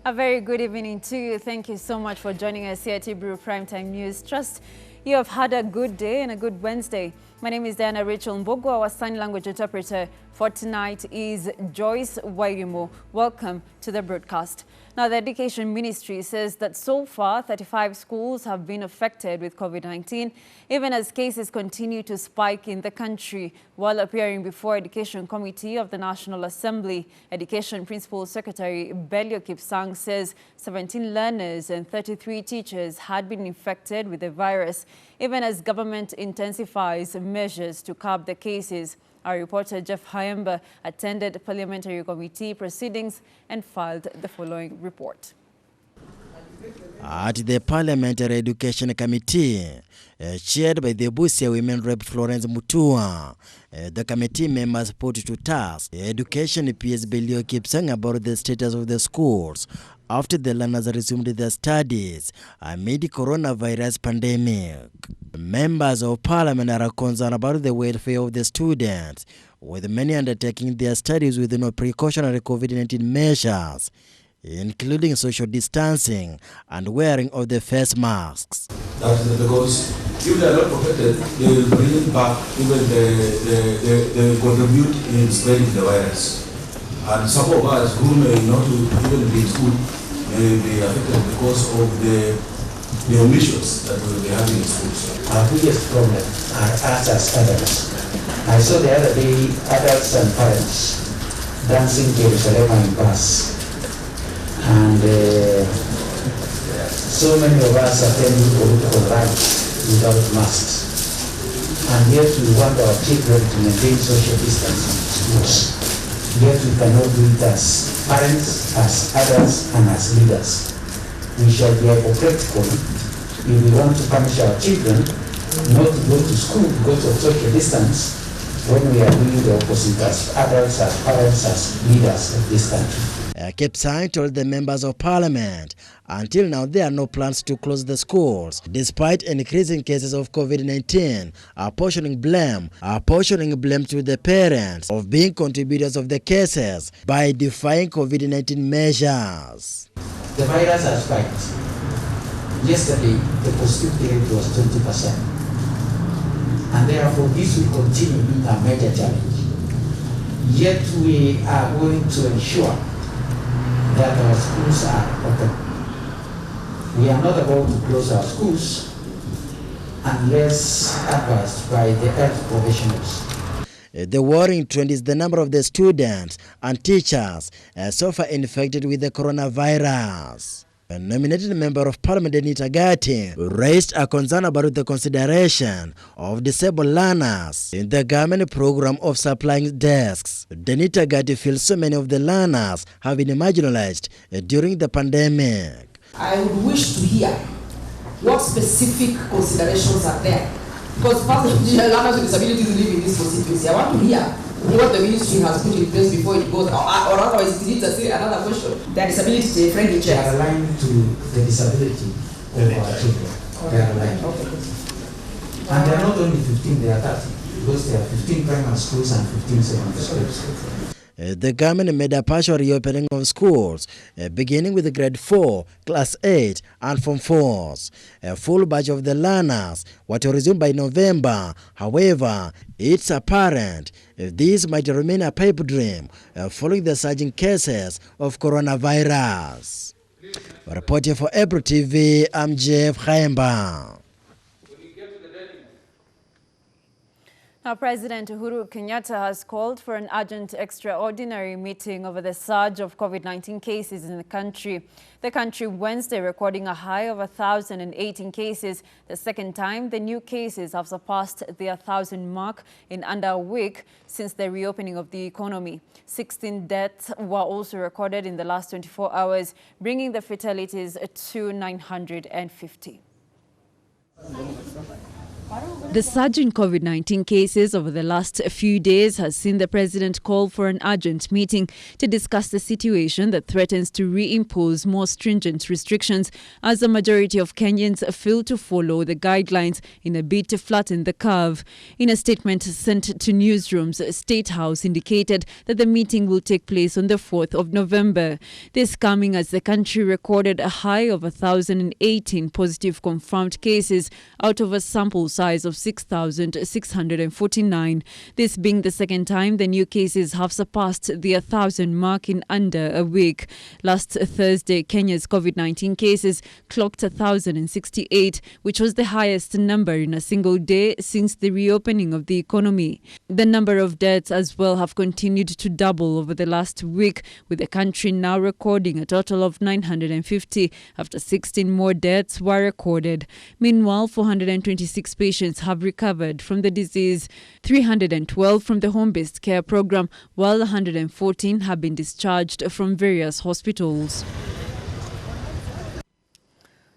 A very good evening to you. Thank you so much for joining us here at Ebru Primetime News. Trust you have had a good day and a good Wednesday. My name is Diana Rachel Mbugua. Our sign language interpreter for tonight is Joyce Wairimo. Welcome to the broadcast. Now, the Education Ministry says that so far 35 schools have been affected with COVID-19, even as cases continue to spike in the country. While appearing before Education Committee of the National Assembly, Education Principal Secretary Belio Kipsang says 17 learners and 33 teachers had been infected with the virus, even as government intensifies measures to curb the cases. Our reporter Jeff Hayemba attended parliamentary committee proceedings and filed the following report. At the Parliamentary Education Committee, chaired by the Busia Women Rep Florence Mutua, the committee members put to task Education PS Belio Kipsang about the status of the schools after the learners resumed their studies amid coronavirus pandemic. Members of Parliament are concerned about the welfare of the students, with many undertaking their studies with no precautionary COVID-19 measures, including social distancing and wearing of the face masks. That is because if they are not protected, they will bring back, even they contribute in spreading the virus. And some of us who may not even be in school may be affected because of the omissions that we will be having in schools. Our biggest problem are us as adults. I saw the other day adults and parents dancing Jerusalem in bus. And so many of us attending political rites without masks. And yet we want our children to maintain social distancing in schools. Yet we cannot do it as parents, as adults, and as leaders. We shall be hypocritical if we want to punish our children not to go to school because of social distance when we are doing the opposite as adults, as parents, as leaders of this country. Kipsang told the members of Parliament until now there are no plans to close the schools, despite increasing cases of COVID-19, apportioning blame to the parents of being contributors of the cases by defying COVID-19 measures. The virus has spiked. Yesterday, the positivity rate was 20%. And therefore, this will continue being a major challenge. Yet we are going to ensure that our schools are open. We are not about to close our schools unless advised by the health professionals. The worrying trend is the number of the students and teachers so far infected with the coronavirus. A nominated member of Parliament, Denita Gatti, raised a concern about the consideration of disabled learners in the government program of supplying desks. Denita Gatti feels so many of the learners have been marginalized during the pandemic. I would wish to hear what specific considerations are there. Because learners with disabilities live in this constituency. I want to hear what the ministry has put in place before it goes, or otherwise it needs to say another question. Their disability friendly chairs. They are aligned to the disability of our children. They are aligned. And they are not only 15, they are 30, because there are 15 primary schools and 15 secondary schools. The government made a partial reopening of schools, beginning with grade 4, class 8, and form 4s. A full batch of the learners were to resume by November. However, it's apparent this might remain a pipe dream following the surging cases of coronavirus. Reporting for Ebru TV, I'm Jeff Hayemba. Now, President Uhuru Kenyatta has called for an urgent extraordinary meeting over the surge of COVID-19 cases in the country. The country Wednesday recording a high of 1,018 cases, the second time the new cases have surpassed the 1,000 mark in under a week since the reopening of the economy. 16 deaths were also recorded in the last 24 hours, bringing the fatalities to 950. The surge in COVID-19 cases over the last few days has seen the president call for an urgent meeting to discuss the situation that threatens to reimpose more stringent restrictions as a majority of Kenyans fail to follow the guidelines in a bid to flatten the curve. In a statement sent to newsrooms, State House indicated that the meeting will take place on the 4th of November. This coming as the country recorded a high of 1,018 positive confirmed cases out of a sample size of 6,649. This being the second time the new cases have surpassed the 1,000 mark in under a week. Last Thursday, Kenya's COVID-19 cases clocked 1,068, which was the highest number in a single day since the reopening of the economy. The number of deaths as well have continued to double over the last week, with the country now recording a total of 950 after 16 more deaths were recorded. Meanwhile, 426 patients have recovered from the disease, 312 from the home-based care program, while 114 have been discharged from various hospitals.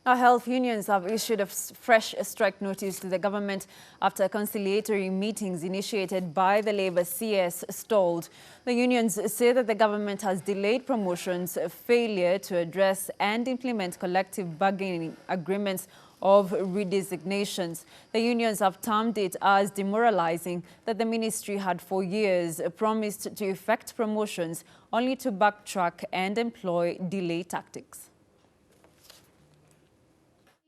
Now, health unions have issued a fresh strike notice to the government after conciliatory meetings initiated by the Labour CS stalled. The unions say that the government has delayed promotions, failure to address and implement collective bargaining agreements of redesignations. The unions have termed it as demoralizing that the ministry had for years promised to effect promotions only to backtrack and employ delay tactics.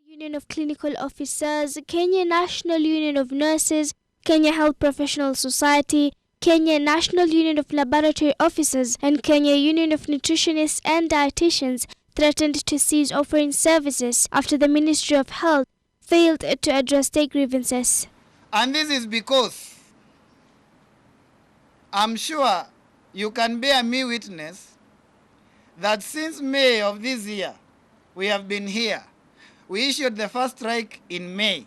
Union of Clinical Officers, Kenya National Union of Nurses, Kenya Health Professional Society, Kenya National Union of Laboratory Officers, and Kenya Union of Nutritionists and Dietitians threatened to cease offering services after the Ministry of Health failed to address their grievances. And this is because I'm sure you can bear me witness that since May of this year, we have been here. We issued the first strike in May.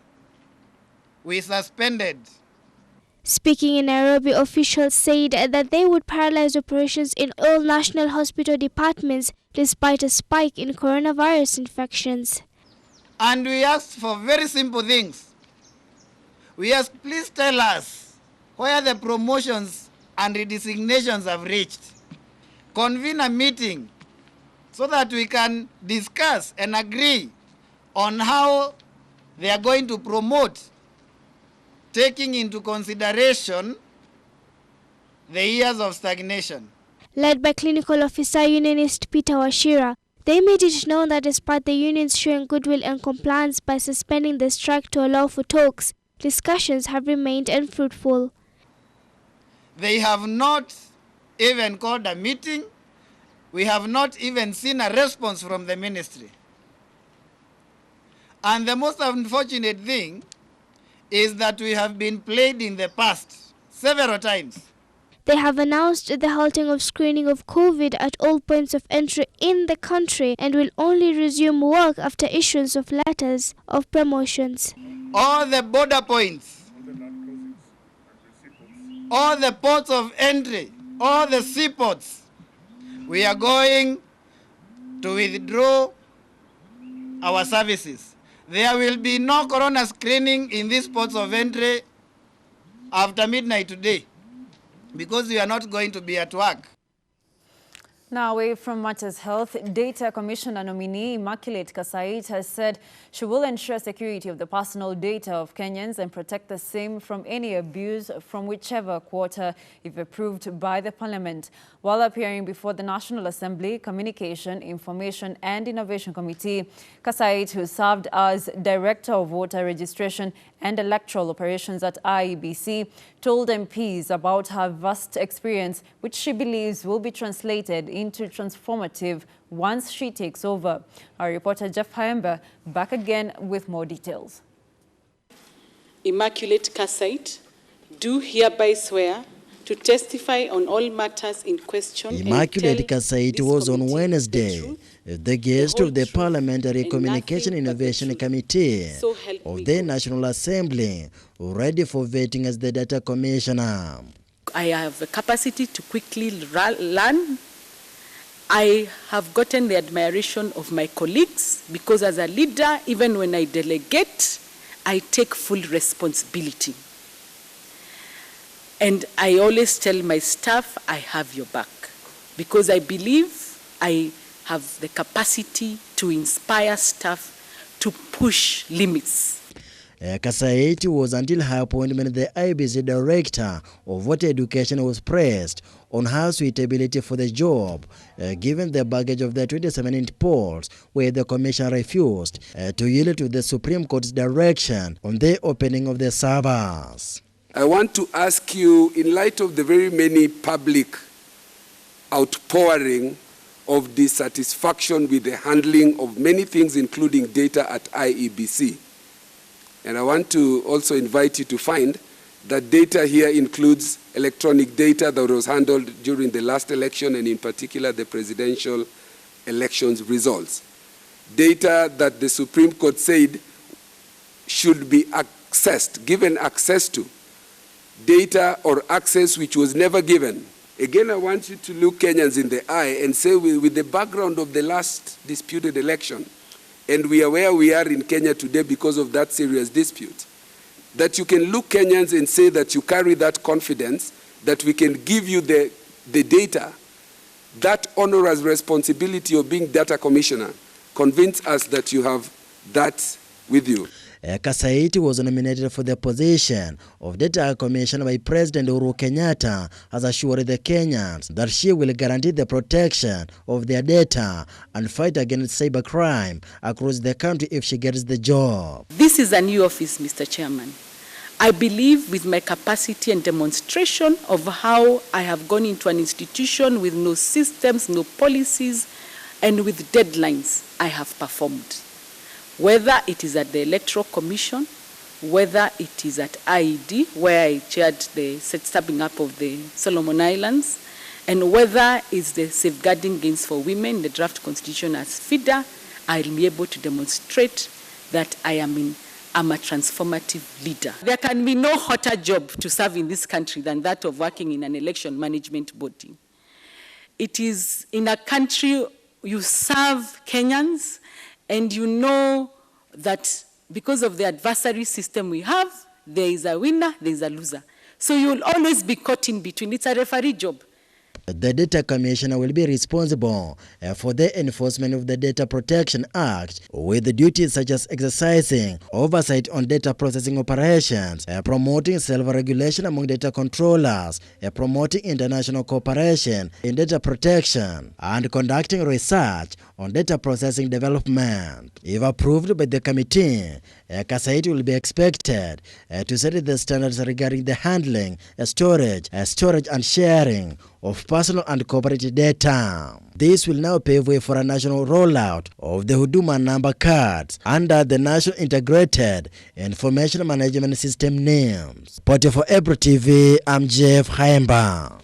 We suspended. Speaking in Nairobi, officials said that they would paralyze operations in all national hospital departments despite a spike in coronavirus infections. And we asked for very simple things. We asked, please tell us where the promotions and redesignations have reached. Convene a meeting so that we can discuss and agree on how they are going to promote, taking into consideration the years of stagnation. Led by Clinical Officer Unionist Peter Washira, they made it known that despite the unions showing goodwill and compliance by suspending the strike to allow for talks, discussions have remained unfruitful. They have not even called a meeting. We have not even seen a response from the ministry. And the most unfortunate thing is that we have been played in the past several times. They have announced the halting of screening of COVID at all points of entry in the country and will only resume work after issuance of letters of promotions. All the border points, all the ports of entry, all the seaports, we are going to withdraw our services. There will be no corona screening in these ports of entry after midnight today, because we are not going to be at work. Now, away from matters health, Data Commissioner Nominee Immaculate Kasait has said she will ensure security of the personal data of Kenyans and protect the same from any abuse from whichever quarter, if approved by the Parliament. While appearing before the National Assembly Communication, Information and Innovation Committee, Kasait, who served as Director of Voter Registration and Electoral Operations at IEBC, told MPs about her vast experience, which she believes will be translated into transformative once she takes over. Our reporter Jeff Haemba back again with more details. Immaculate Kasait, do hereby swear to testify on all matters in question. Immaculate Kasait was on Wednesday the guest of the Parliamentary Communication Innovation Committee of the National Assembly, ready for vetting as the Data Commissioner. I have the capacity to quickly learn. I have gotten the admiration of my colleagues because as a leader, even when I delegate, I take full responsibility. And I always tell my staff, I have your back, because I believe I have the capacity to inspire staff to push limits. Kasait was until her appointment the IBC Director of Voter Education was pressed on her suitability for the job, given the baggage of the 2017 polls, where the Commission refused to yield to the Supreme Court's direction on the opening of the servers. I want to ask you, in light of the very many public outpouring of dissatisfaction with the handling of many things, including data at IEBC, and I want to also invite you to find that data here includes electronic data that was handled during the last election, and in particular the presidential elections results. Data that the Supreme Court said should be accessed, given access to. Data or access which was never given. Again, I want you to look Kenyans in the eye and say, with the background of the last disputed election, and we are where we are in Kenya today because of that serious dispute, that you can look Kenyans and say that you carry that confidence, that we can give you the data, that onerous responsibility of being data commissioner. Convince us that you have that with you. Kasait was nominated for the position of Data Commissioner by President Uhuru Kenyatta, has assured the Kenyans that she will guarantee the protection of their data and fight against cybercrime across the country if she gets the job. This is a new office, Mr. Chairman. I believe with my capacity and demonstration of how I have gone into an institution with no systems, no policies, and with deadlines, I have performed. Whether it is at the Electoral Commission, whether it is at IED, where I chaired the setting up of the Solomon Islands, and whether it's the safeguarding gains for women, the draft constitution as feeder, I'll be able to demonstrate that I'm a transformative leader. There can be no hotter job to serve in this country than that of working in an election management body. It is in a country you serve Kenyans, and you know that because of the adversary system we have, there is a winner, there is a loser. So you will always be caught in between. It's a referee job. The Data Commissioner will be responsible for the enforcement of the Data Protection Act, with duties such as exercising oversight on data processing operations, promoting self-regulation among data controllers, promoting international cooperation in data protection, and conducting research on data processing development. If approved by the committee, Kasait will be expected to set the standards regarding the handling, storage and sharing of personal and corporate data. This will now pave way for a national rollout of the Huduma number cards under the National Integrated Information Management System names. Reporting for Ebru TV, I'm Jeff Haemba.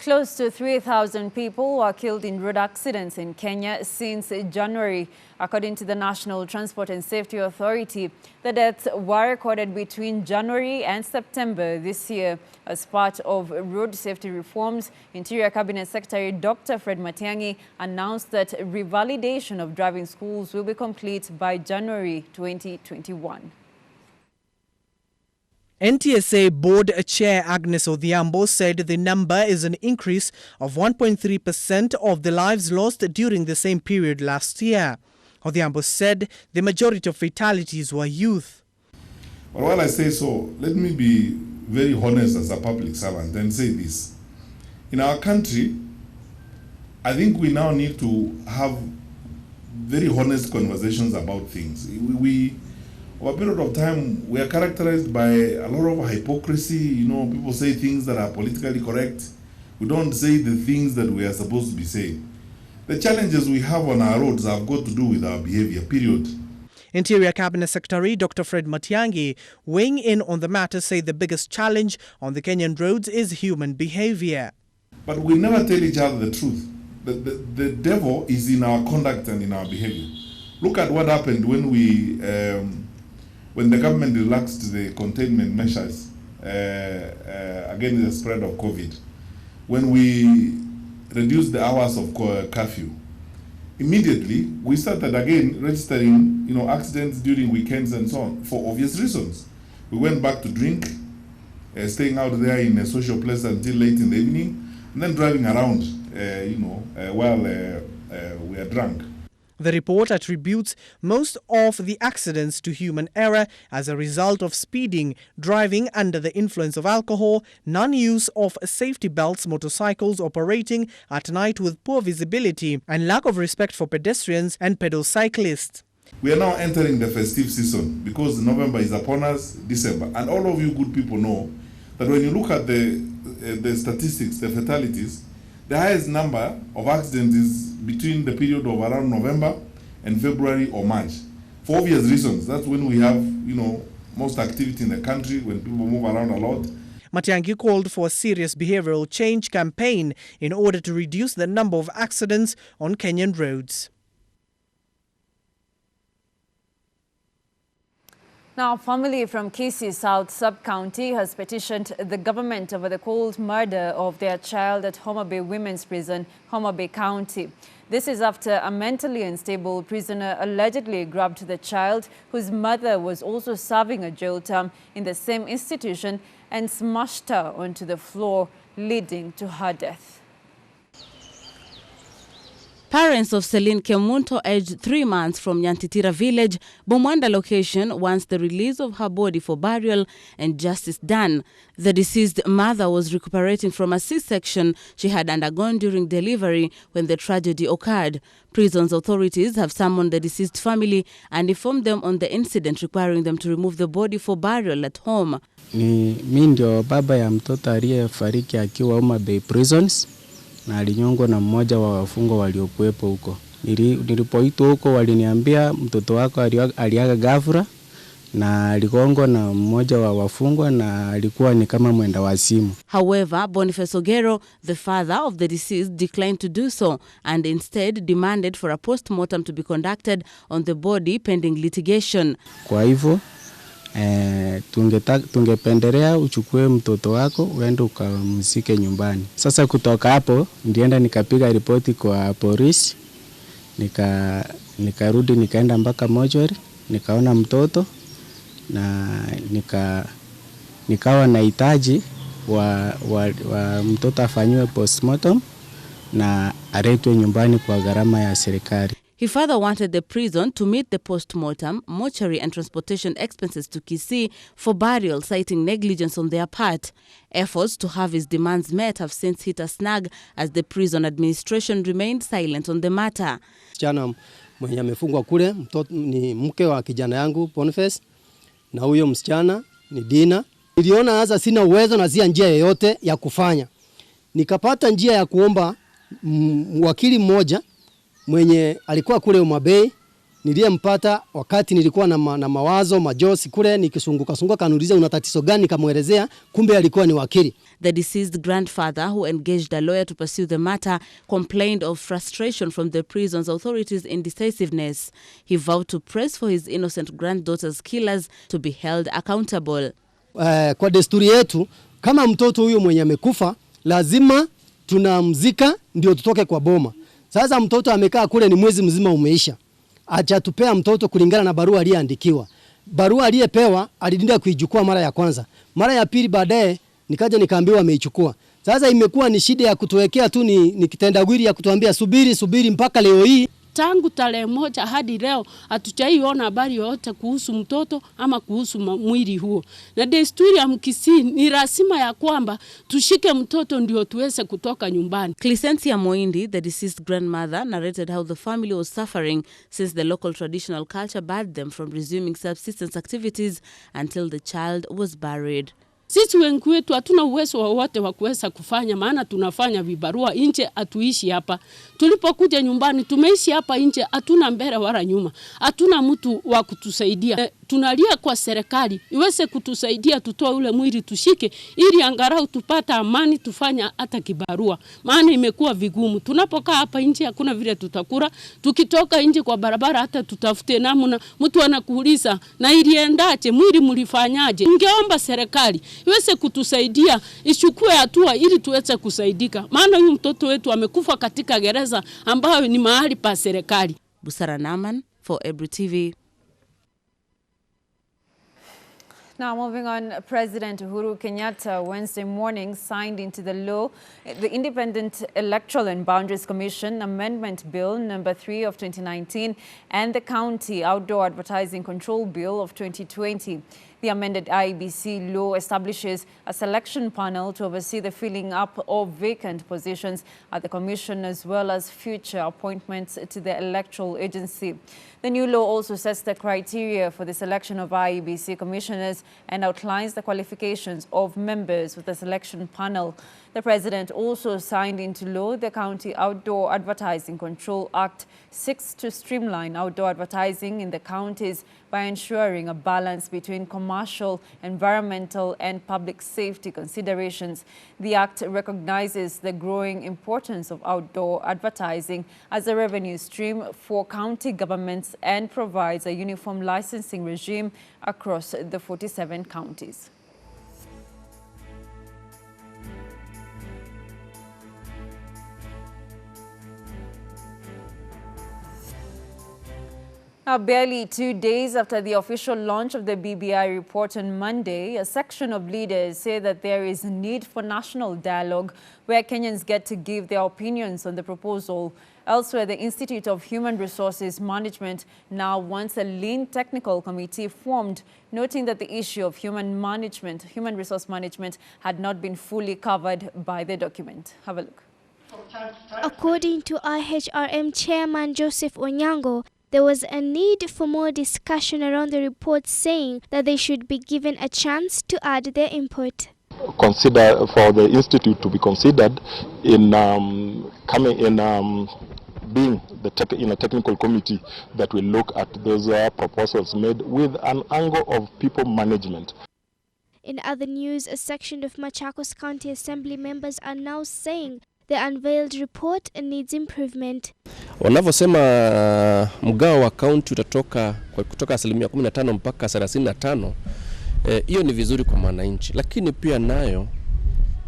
Close to 3,000 people were killed in road accidents in Kenya since January. According to the National Transport and Safety Authority, the deaths were recorded between January and September this year. As part of road safety reforms, Interior Cabinet Secretary Dr. Fred Matiang'i announced that revalidation of driving schools will be complete by January 2021. NTSA Board Chair Agnes Odhiambo said the number is an increase of 1.3% of the lives lost during the same period last year. Odhiambo said the majority of fatalities were youth. But while I say so, let me be very honest as a public servant and say this. In our country, I think we now need to have very honest conversations about things. Over a period of time, we are characterized by a lot of hypocrisy. You know, people say things that are politically correct. We don't say the things that we are supposed to be saying. The challenges we have on our roads have got to do with our behavior, period. Interior Cabinet Secretary Dr. Fred Matiang'i, weighing in on the matter, said the biggest challenge on the Kenyan roads is human behavior. But we never tell each other the truth. The devil is in our conduct and in our behavior. Look at what happened when the government relaxed the containment measures against the spread of COVID, when we reduced the hours of curfew. immediately we started again registering, accidents during weekends and so on for obvious reasons. We went back to drink, staying out there in a social place until late in the evening, and then driving around, while we are drunk. The report attributes most of the accidents to human error as a result of speeding, driving under the influence of alcohol, non-use of safety belts, motorcycles operating at night with poor visibility, and lack of respect for pedestrians and pedal-cyclists. We are now entering the festive season because November is upon us, December. And all of you good people know that when you look at the statistics, the fatalities, the highest number of accidents is between the period of around November and February or March. For obvious reasons, that's when we have, most activity in the country, when people move around a lot. Matiang'i called for a serious behavioral change campaign in order to reduce the number of accidents on Kenyan roads. Now, family from Kisii South Sub-County has petitioned the government over the cold murder of their child at Homa Bay Women's Prison, Homa Bay County. This is after a mentally unstable prisoner allegedly grabbed the child, whose mother was also serving a jail term in the same institution, and smashed her onto the floor, leading to her death. Parents of Celine Kemunto, aged 3 months from Nyantitira village, Bomwanda location, wants the release of her body for burial and justice done. The deceased mother was recuperating from a C-section she had undergone during delivery when the tragedy occurred. Prisons authorities have summoned the deceased family and informed them on the incident, requiring them to remove the body for burial at home. Mimi ndio baba ya mtoto aliyefariki akiwa Homa Bay Prisons. Na alinyongwa na mmoja wa wafungwa waliokuwepo huko. Nilipoitwa huko waliniambia mtoto wako aliaga ghafla na aligongwa na mmoja wa wafungwa na alikuwa ni kama mwenda wazimu. However, Boniface Ogero, the father of the deceased, declined to do so and instead demanded for a post-mortem to be conducted on the body pending litigation. Kwa hivyo tungependelea uchukue mtoto wako uende ukamzike nyumbani. Sasa kutoka hapo ndienda nikapiga ripoti kwa polisi, nikarudi nikaenda mpaka mortuary, nikaona mtoto na nikawa nahitaji wa mtoto afanywe postmortem na aletwe nyumbani kwa gharama ya serikali. He further wanted the prison to meet the post-mortem, mortuary and transportation expenses to Kisii for burial, citing negligence on their part. Efforts to have his demands met have since hit a snag as the prison administration remained silent on the matter. Msichana mwenye amefungwa kule, mtoto ni mke wa kijana yangu Boniface, na huyo msichana ni Dina. Niliona sasa sina uwezo na zia njia yoyote ya kufanya. Nikapata njia ya kuomba wakili mmoja mwenye alikuwa kule Homa Bay. Niliyempata wakati nilikuwa na mawazo majosi kule, nikisunguka kanuliza una tatizo gani, nikamuelezea, kumbe alikuwa ni wakili. The deceased grandfather, who engaged a lawyer to pursue the matter, complained of frustration from the prison's authorities' indecisiveness. He vowed to press for his innocent granddaughter's killers to be held accountable. Kwa desturi yetu, kama mtoto huyo mwenye amekufa, lazima tunamzika ndio tutoke kwa boma. Sasa mtoto amekaa kule ni mwezi mzima umeisha. Hajatupea mtoto kulingana na barua aliyeandikiwa. Barua aliyepewa alidinda kuichukua mara ya kwanza. Mara ya pili baadaye nikaja nikaambiwa ameichukua. Sasa imekuwa ni shida ya kutuwekea tu ni kitendawili ya kutuambia subiri mpaka leo hii. Tangu tarehe 1 hadi leo hatujaiona habari yoyote kuhusu mtoto ama kuhusu mwili huo. Na desturi ya Mkisii ni lazima ya kwamba tushike mtoto ndio tuweze kutoka nyumbani. Clesentia Moindi, the deceased grandmother, narrated how the family was suffering since the local traditional culture barred them from resuming subsistence activities until the child was buried. Sisi wengi wetu hatuna uwezo wowote wa kuweza kufanya, maana tunafanya vibarua nje, atuishi hapa. Tulipokuja nyumbani tumeishi hapa nje, hatuna mbele wala nyuma. Hatuna mtu wa kutusaidia. tunalia kwa serikali iweze kutusaidia tutoe ule mwili tushike, ili angalau tupata amani, tufanya hata kibarua, maana imekuwa vigumu. Tunapokaa hapa nje hakuna vile tutakula, tukitoka nje kwa barabara hata tutafute namna, mtu anakuuliza na iliendaje, mwili mlifanyaje. Ningeomba serikali iweze kutusaidia, ichukue hatua ili tuweze kusaidika, maana huyu mtoto wetu amekufa katika gereza ambayo ni mahali pa serikali. Busara Naman for Ebru TV. Now, moving on, President Uhuru Kenyatta Wednesday morning signed into the law the Independent Electoral and Boundaries Commission Amendment Bill number 3 of 2019 and the County Outdoor Advertising Control Bill of 2020. The amended IEBC law establishes a selection panel to oversee the filling up of vacant positions at the Commission as well as future appointments to the electoral agency. The new law also sets the criteria for the selection of IEBC commissioners and outlines the qualifications of members of the selection panel. The President also signed into law the County Outdoor Advertising Control Act, seeks to streamline outdoor advertising in the counties by ensuring a balance between commercial, environmental and public safety considerations. The Act recognizes the growing importance of outdoor advertising as a revenue stream for county governments and provides a uniform licensing regime across the 47 counties. Now, barely 2 days after the official launch of the BBI report on Monday, a section of leaders say that there is a need for national dialogue where Kenyans get to give their opinions on the proposal. Elsewhere, the Institute of Human Resources Management now wants a lean technical committee formed, noting that the issue of human resource management had not been fully covered by the document. Have a look. According to IHRM Chairman Joseph Onyango, there was a need for more discussion around the report, saying that they should be given a chance to add their input. Consider for the institute to be considered in being in a technical committee that will look at those proposals made with an angle of people management. In other news, a section of Machakos County Assembly members are now saying the unveiled report needs improvement. Wanavyosema mgao wa kaunti utatoka kutoka 15% mpaka 35%, hiyo ni vizuri kwa wananchi, lakini pia nayo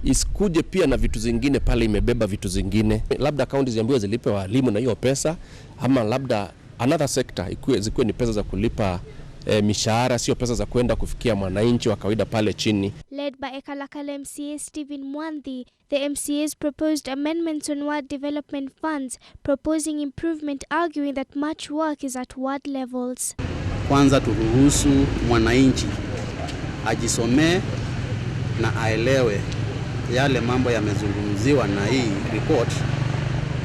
isikuje pia na vitu zingine pale, imebeba vitu zingine. Labda kaunti ziambiwe zilipe walimu na hiyo pesa, ama labda another sector zikuwe ni pesa za kulipa mishahara, sio pesa za kwenda kufikia mwananchi wa kawaida pale chini. Led by Ekalakala MCA Stephen Mwanthi, the MCAs proposed amendments on ward development funds, proposing improvement, arguing that much work is at ward levels. Kwanza turuhusu mwananchi ajisomee na aelewe yale mambo yamezungumziwa na hii report,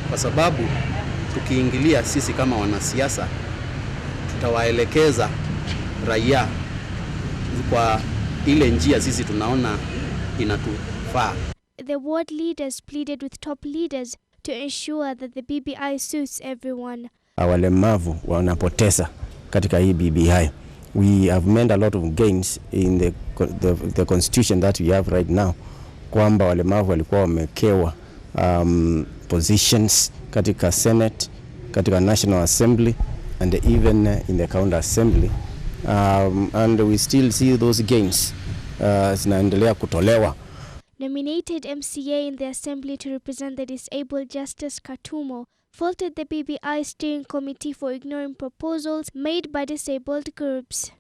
kwa sababu tukiingilia sisi kama wanasiasa tutawaelekeza raia kwa ile njia sisi tunaona inatufaa. The ward leaders pleaded with top leaders to ensure that the BBI suits everyone. Walemavu wanapoteza katika hii BBI. We have made a lot of gains in the constitution that we have right now, kwamba walemavu walikuwa wamekewa positions katika Senate, katika National Assembly and even in the County Assembly, and we still see those gains zinaendelea kutolewa. Nominated MCA in the Assembly to represent the disabled Justice Katumo faulted the BBI steering committee for ignoring proposals made by disabled groups.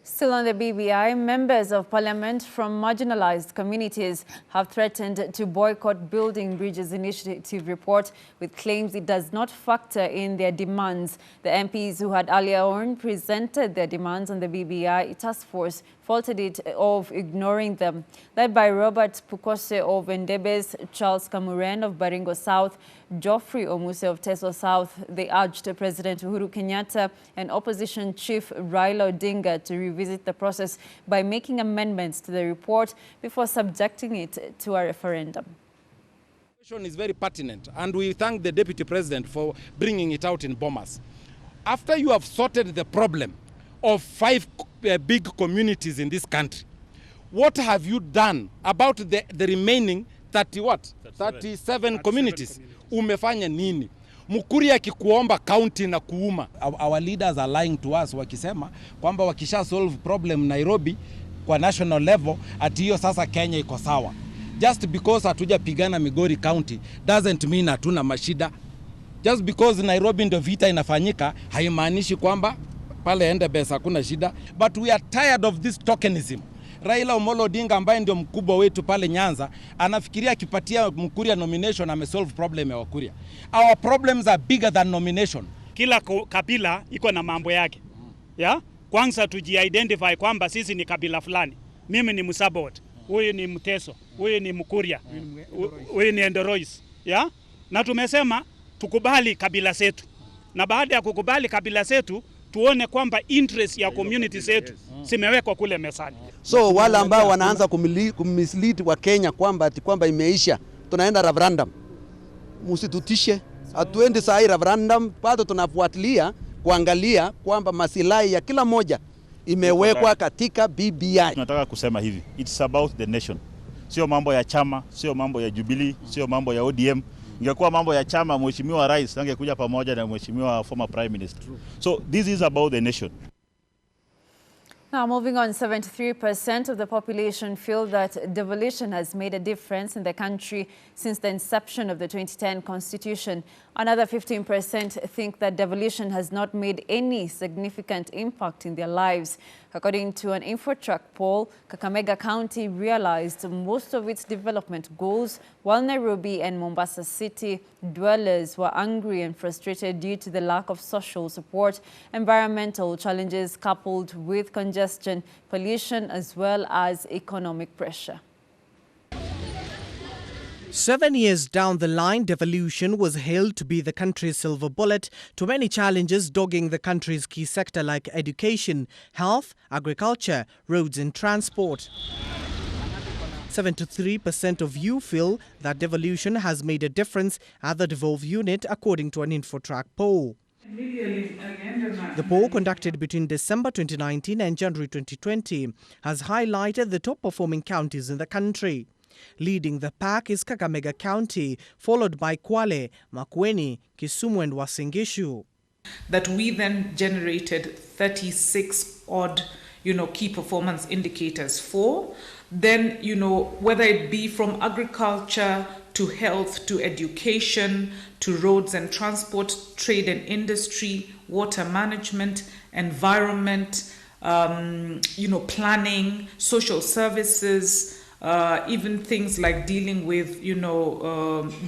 Still on the BBI, members of parliament from marginalized communities have threatened to boycott Building Bridges Initiative report with claims it does not factor in their demands. The MPs who had earlier on presented their demands on the BBI task force faulted it of ignoring them. Led by Robert Pukose of Ndebes, Charles Kamuren of Baringo South, Geoffrey Omuse of Teso South, they urged President Uhuru Kenyatta and opposition chief Raila Odinga to revisit the process by making amendments to the report before subjecting it to a referendum. The question is very pertinent, and we thank the Deputy President for bringing it out in Bomas. after you have sorted the problem of 5 big communities in this country, what have you done about the remaining 37 communities? Umefanya nini? Mukuri akikuomba county na kuuma. Our leaders are lying to us wakisema kwamba wakisha solve problem Nairobi kwa national level ati hiyo sasa Kenya iko sawa. Just because hatujapigana Migori County doesn't mean hatuna mashida. Just because Nairobi ndio vita inafanyika haimaanishi kwamba pale Endebess hakuna shida. But we are tired of this tokenism. Raila Omolo Odinga ambaye ndio mkubwa wetu pale Nyanza anafikiria akipatia Mkuria nomination amesolve problem ya Wakuria. Our problems are bigger than nomination. Kila kabila iko na mambo yake. Ya? Kwanza tuji-identify kwamba sisi ni kabila fulani. Mimi ni Musabot, huyu ni Mteso, huyu ni Mkuria, huyu ni Endorois. Ya? Na tumesema tukubali kabila zetu. Na baada ya kukubali kabila zetu, tuone kwamba interest ya community zetu zimewekwa kule mezani. So wale ambao wanaanza kumislead wa Kenya kwamba imeisha, tunaenda referendum. Msitutishe, hatuendi saa hii referendum, bado tunafuatilia kuangalia kwamba masilahi ya kila moja imewekwa katika BBI. Tunataka kusema hivi, it's about the nation. Sio mambo ya chama, sio mambo ya Jubilee, sio mambo ya ODM. Ingekuwa mambo ya chama, mheshimiwa rais angekuja pamoja na mheshimiwa former prime minister. So this is about the nation. Now, moving on, 73% of the population feel that devolution has made a difference in the country since the inception of the 2010 Constitution. Another 15% think that devolution has not made any significant impact in their lives. According to an InfoTrack poll, Kakamega County realized most of its development goals, while Nairobi and Mombasa City dwellers were angry and frustrated due to the lack of social support, environmental challenges coupled with congestion, pollution, as well as economic pressure. 7 years down the line, devolution was hailed to be the country's silver bullet to many challenges dogging the country's key sector like education, health, agriculture, roads and transport. 73% of you feel that devolution has made a difference at the devolve unit, according to an InfoTrack poll. The poll, conducted between December 2019 and January 2020, has highlighted the top-performing counties in the country. Leading the pack is Kakamega County, followed by Kwale, Makueni, Kisumu and Uasin Gishu. That we then generated 36 odd, key performance indicators for. Then, whether it be from agriculture to health to education to roads and transport, trade and industry, water management, environment, planning, social services, even things like dealing with,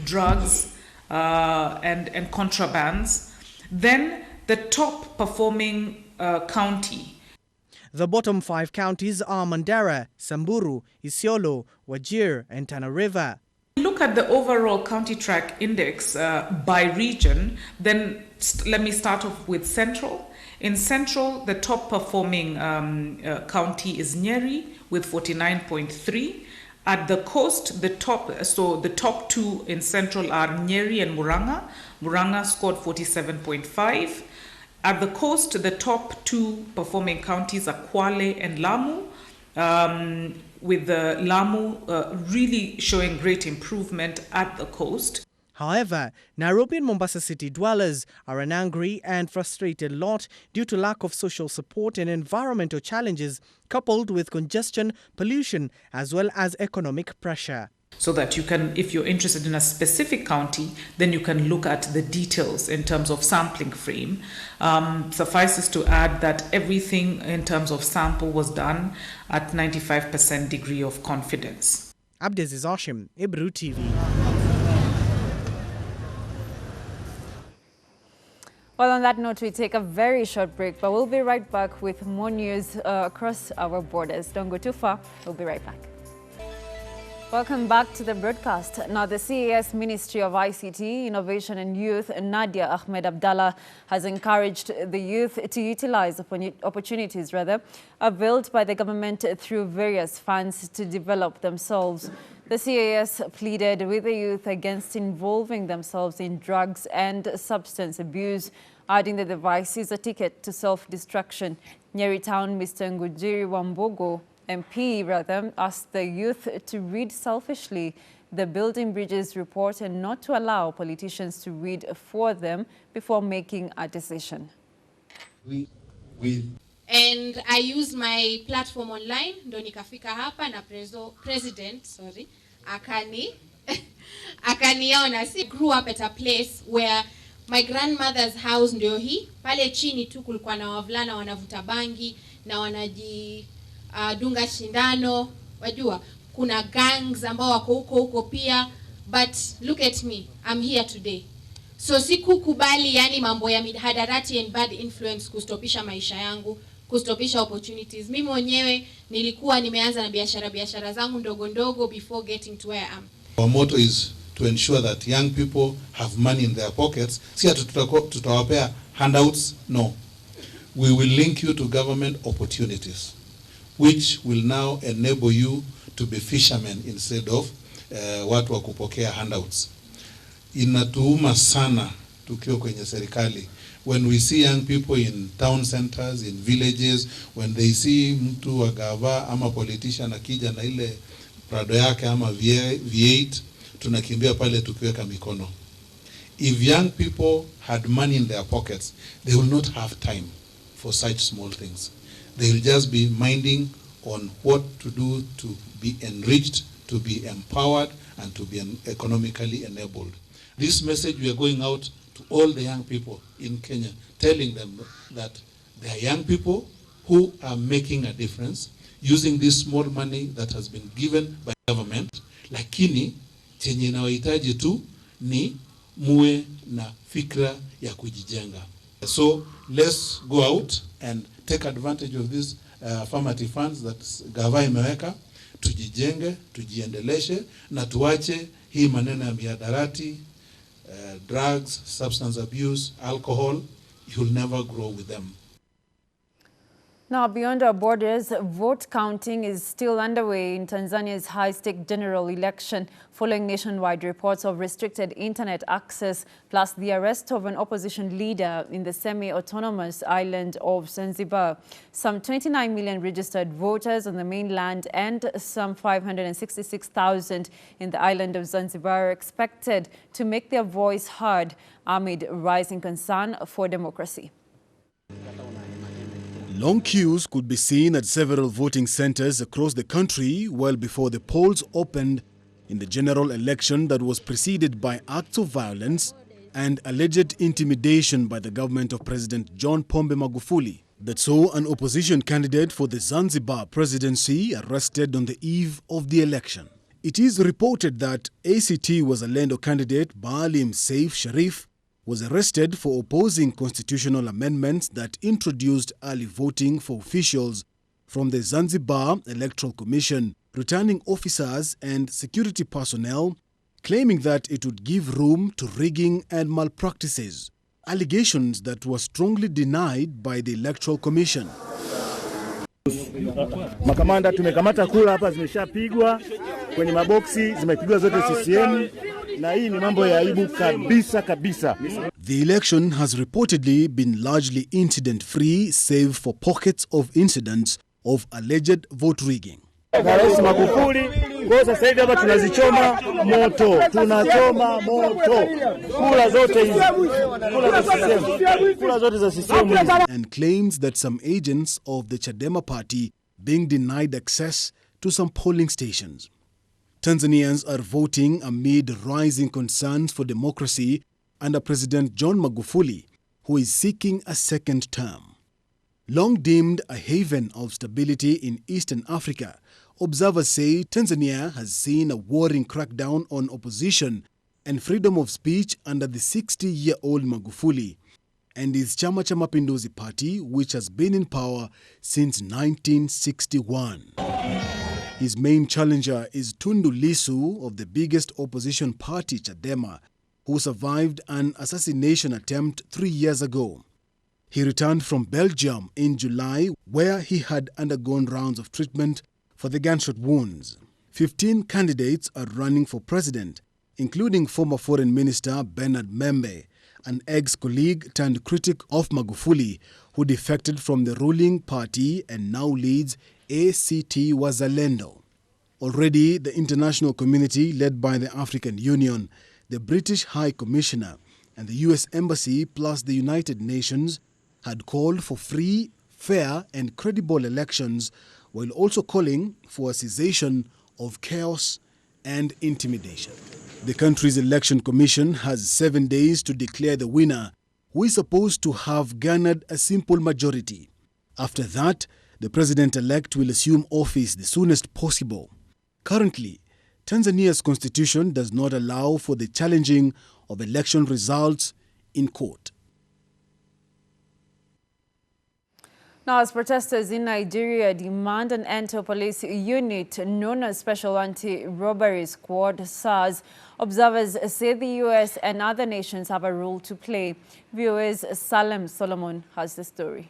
drugs and contrabands. Then the top performing county. The bottom 5 counties are Mandera, Samburu, Isiolo, Wajir and Tana River. Look at the overall county track index by region, then let me start off with Central. In Central, the top performing county is Nyeri with 49.3. At the coast, the top 2 in Central are Nyeri and Murang'a. Murang'a scored 47.5. At the coast, the top 2 performing counties are Kwale and Lamu, with the Lamu really showing great improvement at the coast. However, Nairobi and Mombasa City dwellers are an angry and frustrated lot due to lack of social support and environmental challenges, coupled with congestion, pollution, as well as economic pressure. So that you can, if you're interested in a specific county, then you can look at the details in terms of sampling frame. Suffices to add that everything in terms of sample was done at 95% degree of confidence. Abdiaziz Hashim, Ebru TV. Well, on that note, we take a very short break, but we'll be right back with more news across our borders. Don't go too far. We'll be right back. Welcome back to the broadcast. Now, the CAS Ministry of ICT, Innovation and Youth, Nadia Ahmed Abdallah, has encouraged the youth to utilize opportunities availed by the government through various funds to develop themselves. The CAS pleaded with the youth against involving themselves in drugs and substance abuse. adding that the device is a ticket to self-destruction. Nyeri Town Mr. Mbugua MP asked the youth to read selfishly the Building Bridges report and not to allow politicians to read for them before making a decision. And I used my platform online, ndo nikafika hapa na president, akaniona. I grew up at a place where my grandmother's house ndio hii, pale chini tu kulikuwa na wavulana wanavuta bangi na wanaji dunga shindano, wajua kuna gangs ambao wako huko pia, but look at me, I'm here today. So sikukubali yani mambo ya mihadarati and bad influence kustopisha maisha yangu, kustopisha opportunities. Mimi mwenyewe nilikuwa nimeanza na biashara zangu ndogo before getting to where I am. Our motto is to ensure that young people have money in their pockets. Si tutawapea handouts, no. We will link you to government opportunities, which will now enable you to be fishermen instead of watu wa kupokea handouts. Inatuuma sana tukiwa kwenye serikali when we see young people in town centers, in villages, when they see mtu wa gava ama politician akija na ile prado yake ama V8, tunakimbia pale tukiweka mikono. If young people had money in their pockets, they will not have time for such small things. They will just be minding on what to do to be enriched, to be empowered, and to be economically enabled. This message we are going out to all the young people in Kenya, telling them that they are young people who are making a difference using this small money that has been given by government, lakini chenye inawahitaji tu ni muwe na fikra ya kujijenga. So let's go out and take advantage of these affirmative funds that gava imeweka, tujijenge, tujiendeleshe na tuache hii maneno ya mihadarati, drugs, substance abuse, alcohol. You'll never grow with them. Now, beyond our borders, vote counting is still underway in Tanzania's high-stake general election, following nationwide reports of restricted internet access, plus the arrest of an opposition leader in the semi-autonomous island of Zanzibar. Some 29 million registered voters on the mainland and some 566,000 in the island of Zanzibar are expected to make their voice heard amid rising concern for democracy. Long queues could be seen at several voting centers across the country well before the polls opened in the general election that was preceded by acts of violence and alleged intimidation by the government of President John Pombe Magufuli that saw an opposition candidate for the Zanzibar presidency arrested on the eve of the election. It is reported that ACT Wazalendo candidate Maalim Seif Sharif was arrested for opposing constitutional amendments that introduced early voting for officials from the Zanzibar Electoral Commission, returning officers and security personnel, claiming that it would give room to rigging and malpractices, allegations that were strongly denied by the Electoral Commission. Makamanda tumekamata kula hapa zimeshapigwa kwenye maboksi, zimepigwa zote CCM. Na hii ni mambo ya aibu kabisa kabisa. The election has reportedly been largely incident-free, save for pockets of incidents of alleged vote rigging. Rais Magufuli, kwa sasa hivi hapa tunazichoma moto, tunachoma moto. Kula zote hizi, kula zote za CCM. And claims that some agents of the Chadema party being denied access to some polling stations. Tanzanians are voting amid rising concerns for democracy under President John Magufuli, who is seeking a second term. Long deemed a haven of stability in Eastern Africa, observers say Tanzania has seen a worrying crackdown on opposition and freedom of speech under the 60-year-old Magufuli and his Chama cha Mapinduzi party, which has been in power since 1961. His main challenger is Tundu Lissu of the biggest opposition party, Chadema, who survived an assassination attempt 3 years ago. He returned from Belgium in July, where he had undergone rounds of treatment for the gunshot wounds. 15 candidates are running for president, including former Foreign Minister Bernard Membe, an ex-colleague turned critic of Magufuli, who defected from the ruling party and now leads ACT Wazalendo. Already, the international community, led by the African Union, the British High Commissioner, and the US Embassy plus the United Nations had called for free, fair and credible elections, while also calling for a cessation of chaos and intimidation. The country's election commission has 7 days to declare the winner, who is supposed to have garnered a simple majority. After that, the president-elect will assume office the soonest possible. Currently, Tanzania's constitution does not allow for the challenging of election results in court. Now, as protesters in Nigeria demand an end to a police unit known as Special Anti-Robbery Squad, SARS, observers say the U.S. and other nations have a role to play. VOA's Salem Solomon has the story.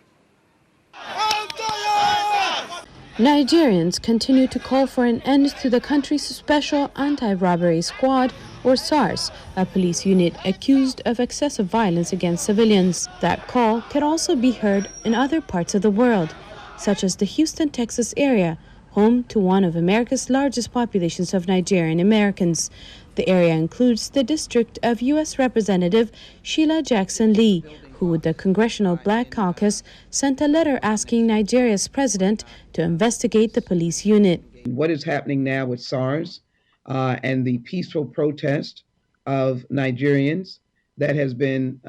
Nigerians continue to call for an end to the country's Special Anti-Robbery Squad, or SARS, a police unit accused of excessive violence against civilians. That call can also be heard in other parts of the world, such as the Houston, Texas area, home to one of America's largest populations of Nigerian Americans. The area includes the district of U.S. Representative Sheila Jackson Lee, who with the Congressional Black Caucus sent a letter asking Nigeria's president to investigate the police unit. What is happening now with SARS and the peaceful protest of Nigerians that has been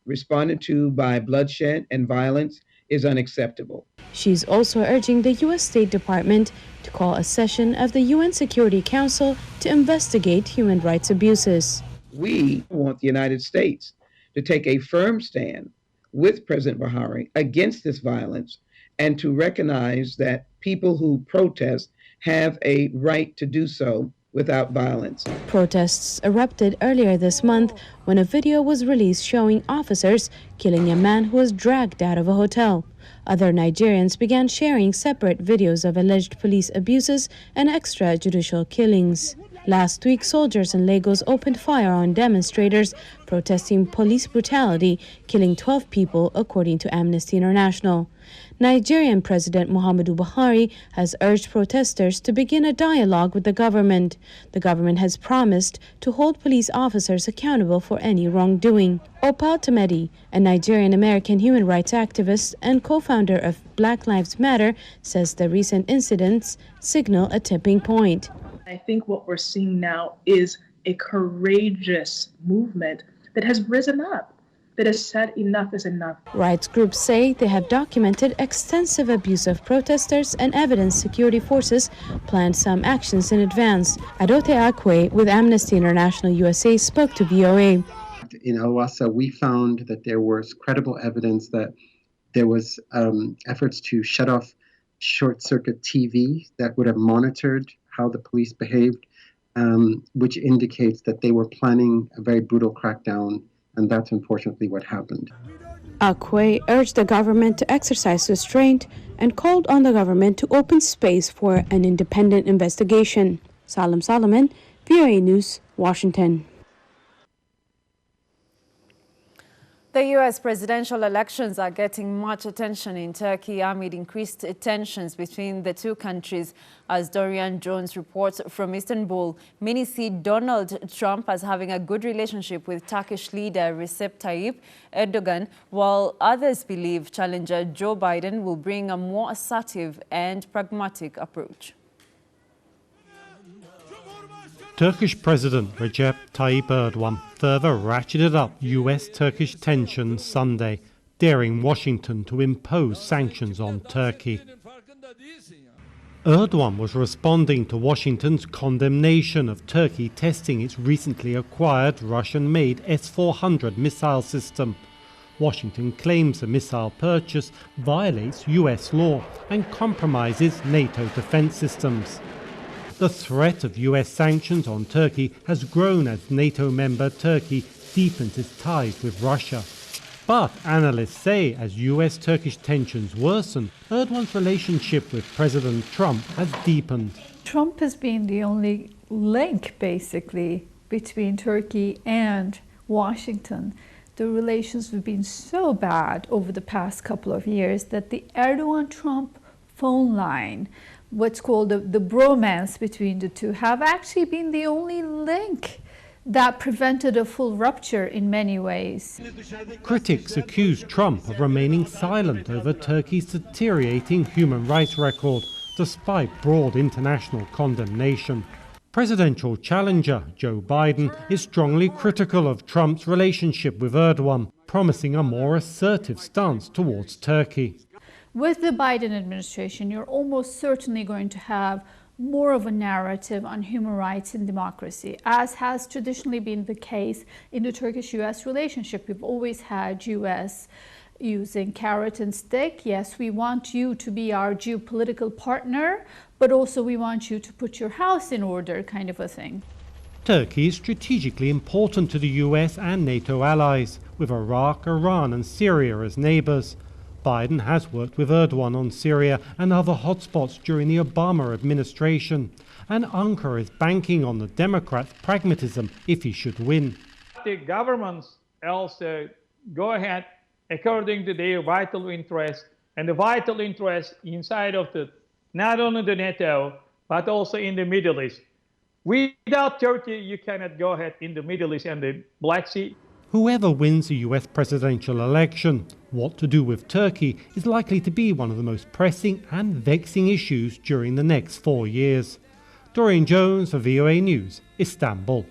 responded to by bloodshed and violence is unacceptable. She's also urging the U.S. State Department to call a session of the UN Security Council to investigate human rights abuses. We want the United States to take a firm stand with President Buhari against this violence and to recognize that people who protest have a right to do so without violence. Protests erupted earlier this month when a video was released showing officers killing a man who was dragged out of a hotel. Other Nigerians began sharing separate videos of alleged police abuses and extrajudicial killings. Last week, soldiers in Lagos opened fire on demonstrators protesting police brutality, killing 12 people, according to Amnesty International. Nigerian President Muhammadu Buhari has urged protesters to begin a dialogue with the government. The government has promised to hold police officers accountable for any wrongdoing. Opal Tamedi, a Nigerian-American human rights activist and co-founder of Black Lives Matter, says the recent incidents signal a tipping point. I think what we're seeing now is a courageous movement that has risen up, that has said enough is enough. Rights groups say they have documented extensive abuse of protesters and evidence security forces planned some actions in advance. Adote Akwe with Amnesty International USA spoke to VOA. In Awassa, we found that there was credible evidence that there was efforts to shut off short-circuit TV that would have monitored how the police behaved, which indicates that they were planning a very brutal crackdown, and that's unfortunately what happened. Akwe urged the government to exercise restraint and called on the government to open space for an independent investigation. Salem Solomon, VOA News, Washington. The U.S. presidential elections are getting much attention in Turkey amid increased tensions between the two countries. As Dorian Jones reports from Istanbul, many see Donald Trump as having a good relationship with Turkish leader Recep Tayyip Erdogan, while others believe challenger Joe Biden will bring a more assertive and pragmatic approach. Turkish President Recep Tayyip Erdogan further ratcheted up US-Turkish tensions Sunday, daring Washington to impose sanctions on Turkey. Erdogan was responding to Washington's condemnation of Turkey testing its recently acquired Russian-made S-400 missile system. Washington claims the missile purchase violates US law and compromises NATO defense systems. The threat of US sanctions on Turkey has grown as NATO member Turkey deepens its ties with Russia. But analysts say as US-Turkish tensions worsen, Erdogan's relationship with President Trump has deepened. Trump has been the only link, basically, between Turkey and Washington. the relations have been so bad over the past couple of years that the Erdogan-Trump phone line, what's called the bromance between the two, have actually been the only link that prevented a full rupture in many ways. Critics accuse Trump of remaining silent over Turkey's deteriorating human rights record, despite broad international condemnation. Presidential challenger Joe Biden is strongly critical of Trump's relationship with Erdogan, promising a more assertive stance towards Turkey. With the Biden administration, you're almost certainly going to have more of a narrative on human rights and democracy, as has traditionally been the case in the Turkish-US relationship. We've always had US using carrot and stick. Yes, we want you to be our geopolitical partner, but also we want you to put your house in order, kind of a thing. Turkey is strategically important to the US and NATO allies, with Iraq, Iran and Syria as neighbors. Biden has worked with Erdogan on Syria and other hotspots during the Obama administration, and Ankara is banking on the Democrats' pragmatism if he should win. The governments also go ahead according to their vital interest, and the vital interest inside of not only the NATO, but also in the Middle East. Without Turkey, you cannot go ahead in the Middle East and the Black Sea. Whoever wins the US presidential election, what to do with Turkey is likely to be one of the most pressing and vexing issues during the next 4 years. Dorian Jones for VOA News, Istanbul.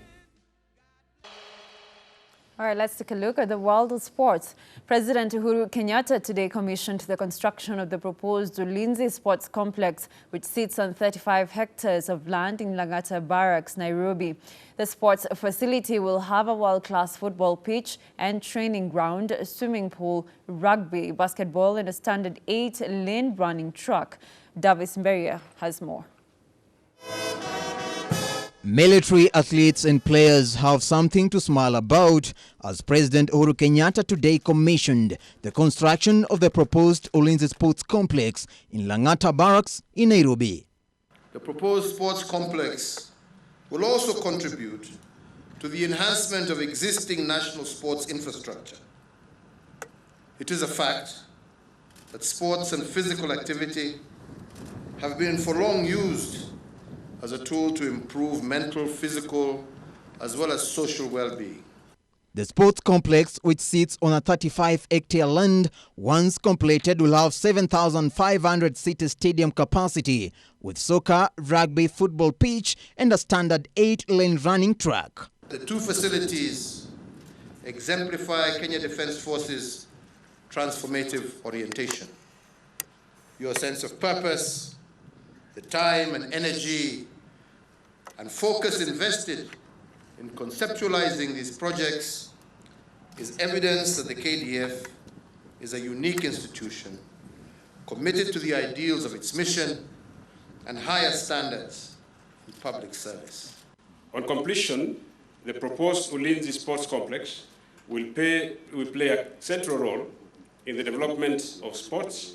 All right, let's take a look at the world of sports. President Uhuru Kenyatta today commissioned the construction of the proposed Ulinzi Sports Complex, which sits on 35 hectares of land in Lang'ata Barracks, Nairobi. The sports facility will have a world-class football pitch and training ground, a swimming pool, rugby, basketball, and a standard 8-lane running track. Davis Mberia has more. Military athletes and players have something to smile about as President Uhuru Kenyatta today commissioned the construction of the proposed Ulinzi Sports Complex in Lang'ata Barracks in Nairobi. The proposed sports complex will also contribute to the enhancement of existing national sports infrastructure. It is a fact that sports and physical activity have been for long used as a tool to improve mental, physical, as well as social well-being. The sports complex, which sits on a 35-hectare land, once completed will have 7,500-seater stadium capacity, with soccer, rugby, football pitch, and a standard 8-lane running track. The two facilities exemplify Kenya Defence Force's transformative orientation. Your sense of purpose, the time and energy and focus invested in conceptualizing these projects is evidence that the KDF is a unique institution committed to the ideals of its mission and higher standards in public service. On completion, the proposed Ulinzi Sports Complex will play a central role in the development of sports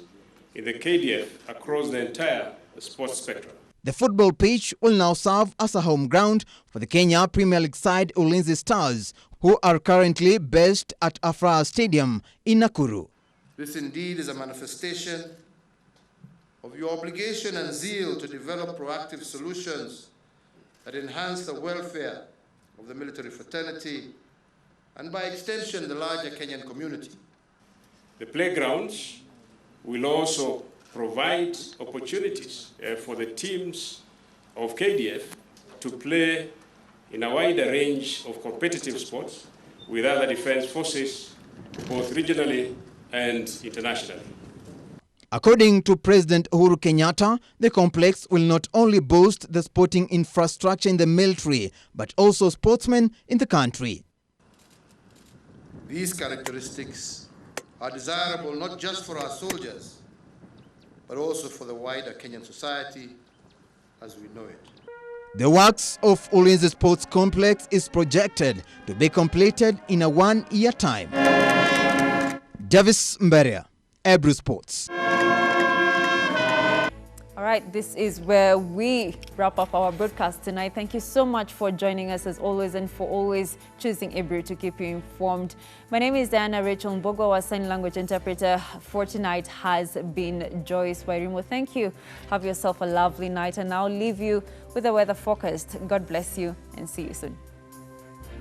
in the KDF across the entire sports spectrum. The football pitch will now serve as a home ground for the Kenya Premier League side Ulinzi Stars, who are currently based at Afraha Stadium in Nakuru. This indeed is a manifestation of your obligation and zeal to develop proactive solutions that enhance the welfare of the military fraternity and by extension the larger Kenyan community. The playgrounds will also provide opportunities for the teams of KDF to play in a wider range of competitive sports with other defense forces, both regionally and internationally. According to President Uhuru Kenyatta, the complex will not only boast the sporting infrastructure in the military, but also sportsmen in the country. These characteristics are desirable not just for our soldiers, but also for the wider Kenyan society as we know it. The works of Ulinzi Sports Complex is projected to be completed in a 1-year time. Davis Mberia, Ebru Sports. All right, this is where we wrap up our broadcast tonight. Thank you so much for joining us as always and for always choosing Ebru to keep you informed. My name is Diana Rachel Mbugua. Our sign language interpreter for tonight has been Joyce Wairimu. Thank you. Have yourself a lovely night, and I'll leave you with the weather forecast. God bless you and see you soon.